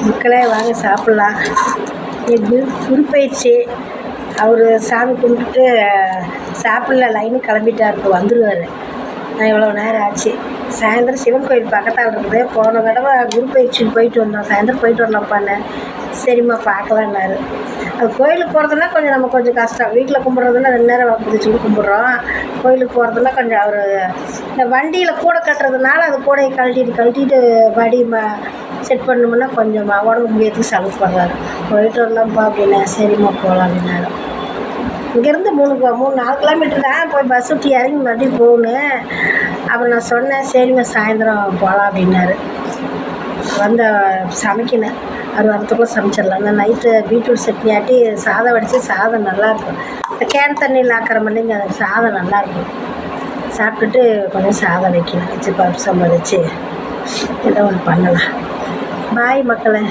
மக்களே வாங்க சாப்பிட்லாம். குருப்பெயர்ச்சி. அவர் சாமி கும்பிட்டுட்டு சாப்பிடல, லைனு கிளம்பிட்டார். இப்போ வந்துடுவார். நான் இவ்வளோ நேரம் ஆச்சு. சாயந்தரம் சிவன் கோயில் பக்கத்தால் இருக்குது. போன தடவை குருப்பெயர்ச்சிக்கு போயிட்டு வந்தோம். சாயந்தரம் போயிட்டு வரலாம்ப்பான்னு. சரிம்மா பார்க்கலான்னாரு. அது கோயிலுக்கு போகிறதுனா கொஞ்சம் கஷ்டம். வீட்டில் கும்பிட்றதுன்னா 2 நேரம் பிடிச்சிட்டு கும்பிட்றோம். கோயிலுக்கு போகிறதுனா கொஞ்சம் அவர் இந்த வண்டியில் கூடை கட்டுறதுனால அது கூடையை கழட்டிட்டு படி செட் பண்ணோம்னா கொஞ்சம் உடம்பு முடியறதுக்கு சலுப்படுறாரு. போயிட்டு வரலாம்ப்பா அப்படின்னேன். சரிம்மா போகலாம் அப்படின்னாரு. இங்கேருந்து 4 கிலோமீட்டர் தான். போய் பஸ் விட்டு இறங்கி மறுபடியும் போகணும். அப்புறம் நான் சொன்னேன், சரிம்மா சாயந்தரம் போகலாம் அப்படின்னாரு. வந்த சமைக்கணும். அவர் வரத்துக்குள்ளே சமைச்சிடலாம். நான் நைட்டு பீட்ரூட் சட்னி ஆட்டி சாதம் வடித்து சாதம் நல்லாயிருக்கும். இந்த கேன் தண்ணியில் ஆக்கிற மாதிரிங்க அந்த சாதம் நல்லாயிருக்கும். சாப்பிட்டுட்டு கொஞ்சம் சாதம் வைக்கணும். வச்சு பருப்பு சாம்பார் வச்சு ஏதோ ஒன்று பண்ணலாம். பாய் மக்களே.